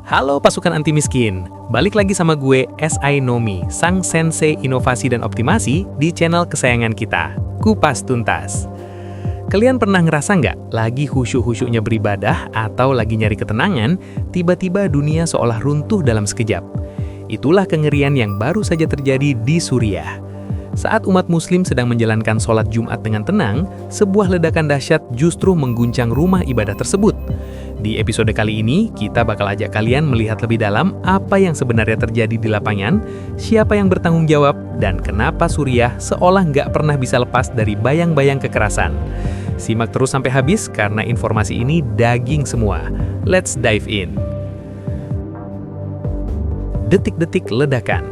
Halo pasukan anti miskin, balik lagi sama gue SI Nomi, sang sensei inovasi dan optimasi di channel kesayangan kita, Kupas Tuntas. Kalian pernah ngerasa nggak lagi khusyuk-khusyuknya beribadah atau lagi nyari ketenangan, tiba-tiba dunia seolah runtuh dalam sekejap? Itulah kengerian yang baru saja terjadi di Suriah. Saat umat muslim sedang menjalankan sholat Jumat dengan tenang, sebuah ledakan dahsyat justru mengguncang rumah ibadah tersebut. Di episode kali ini, kita bakal ajak kalian melihat lebih dalam apa yang sebenarnya terjadi di lapangan, siapa yang bertanggung jawab, dan kenapa Suriah seolah nggak pernah bisa lepas dari bayang-bayang kekerasan. Simak terus sampai habis karena informasi ini daging semua. Let's dive in. Detik-detik ledakan.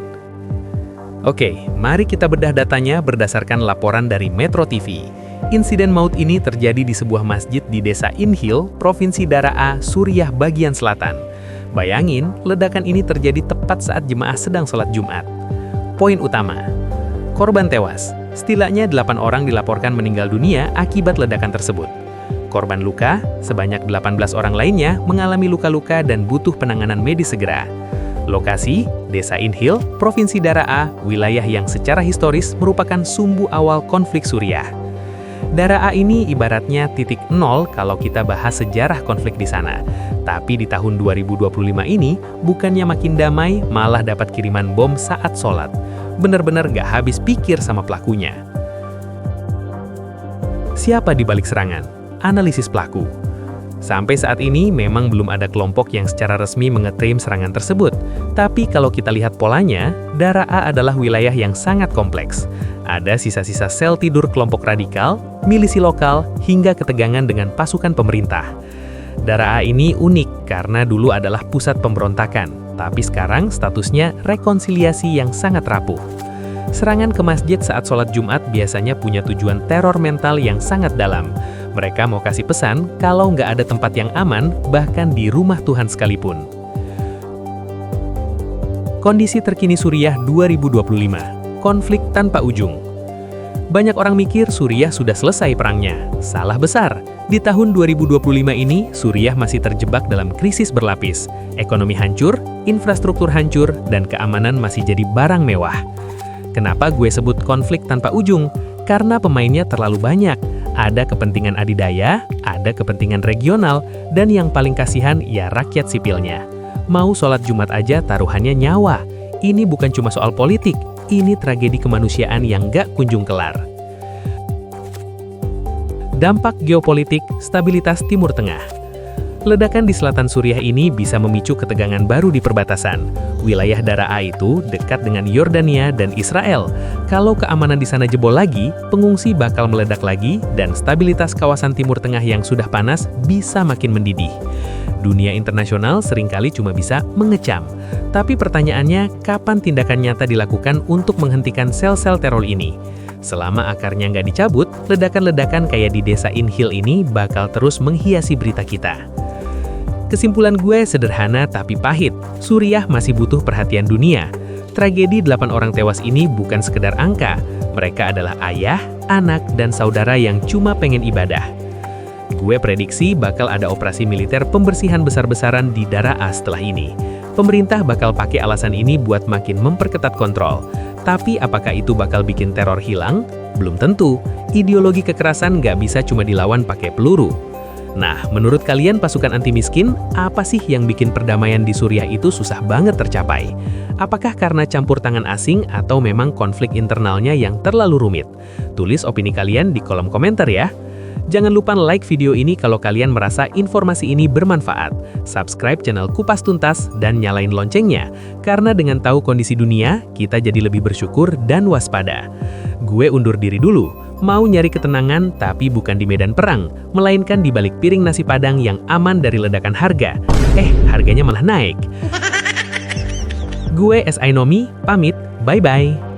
Oke, mari kita bedah datanya berdasarkan laporan dari Metro TV. Insiden maut ini terjadi di sebuah masjid di desa Inhil, Provinsi Daraa, Suriah bagian selatan. Bayangin, ledakan ini terjadi tepat saat jemaah sedang sholat Jumat. Poin utama, korban tewas. Setidaknya 8 orang dilaporkan meninggal dunia akibat ledakan tersebut. Korban luka, sebanyak 18 orang lainnya mengalami luka-luka dan butuh penanganan medis segera. Lokasi, Desa Inhil, Provinsi Daraa, wilayah yang secara historis merupakan sumbu awal konflik Suriah. Daraa ini ibaratnya titik nol kalau kita bahas sejarah konflik di sana. Tapi di tahun 2025 ini, bukannya makin damai, malah dapat kiriman bom saat sholat. Bener-bener gak habis pikir sama pelakunya. Siapa di balik serangan? Analisis pelaku. Sampai saat ini memang belum ada kelompok yang secara resmi mengeklaim serangan tersebut. Tapi kalau kita lihat polanya, Daraa adalah wilayah yang sangat kompleks. Ada sisa-sisa sel tidur kelompok radikal, milisi lokal, hingga ketegangan dengan pasukan pemerintah. Daraa ini unik karena dulu adalah pusat pemberontakan, tapi sekarang statusnya rekonsiliasi yang sangat rapuh. Serangan ke masjid saat sholat Jumat biasanya punya tujuan teror mental yang sangat dalam. Mereka mau kasih pesan kalau nggak ada tempat yang aman, bahkan di rumah Tuhan sekalipun. Kondisi terkini Suriah 2025, konflik tanpa ujung. Banyak orang mikir Suriah sudah selesai perangnya. Salah besar. Di tahun 2025 ini, Suriah masih terjebak dalam krisis berlapis. Ekonomi hancur, infrastruktur hancur, dan keamanan masih jadi barang mewah. Kenapa gue sebut konflik tanpa ujung? Karena pemainnya terlalu banyak. Ada kepentingan adidaya, ada kepentingan regional, dan yang paling kasihan ya rakyat sipilnya. Mau sholat Jumat aja taruhannya nyawa. Ini bukan cuma soal politik, ini tragedi kemanusiaan yang gak kunjung kelar. Dampak geopolitik, stabilitas Timur Tengah. Ledakan di selatan Suriah ini bisa memicu ketegangan baru di perbatasan. Wilayah Daraa itu dekat dengan Yordania dan Israel. Kalau keamanan di sana jebol lagi, pengungsi bakal meledak lagi, dan stabilitas kawasan Timur Tengah yang sudah panas bisa makin mendidih. Dunia internasional seringkali cuma bisa mengecam. Tapi pertanyaannya, kapan tindakan nyata dilakukan untuk menghentikan sel-sel teror ini? Selama akarnya nggak dicabut, ledakan-ledakan kayak di desa Inhil ini bakal terus menghiasi berita kita. Kesimpulan gue sederhana tapi pahit, Suriah masih butuh perhatian dunia. Tragedi 8 orang tewas ini bukan sekedar angka, mereka adalah ayah, anak, dan saudara yang cuma pengen ibadah. Gue prediksi bakal ada operasi militer pembersihan besar-besaran di Daraa setelah ini. Pemerintah bakal pakai alasan ini buat makin memperketat kontrol. Tapi apakah itu bakal bikin teror hilang? Belum tentu. Ideologi kekerasan nggak bisa cuma dilawan pakai peluru. Nah, menurut kalian pasukan anti miskin, apa sih yang bikin perdamaian di Suriah itu susah banget tercapai? Apakah karena campur tangan asing atau memang konflik internalnya yang terlalu rumit? Tulis opini kalian di kolom komentar ya. Jangan lupa like video ini kalau kalian merasa informasi ini bermanfaat. Subscribe channel Kupas Tuntas dan nyalain loncengnya. Karena dengan tahu kondisi dunia, kita jadi lebih bersyukur dan waspada. Gue undur diri dulu. Mau nyari ketenangan tapi bukan di medan perang, melainkan di balik piring nasi Padang yang aman dari ledakan harga. Harganya malah naik. Gue SI Nomi, pamit, bye-bye.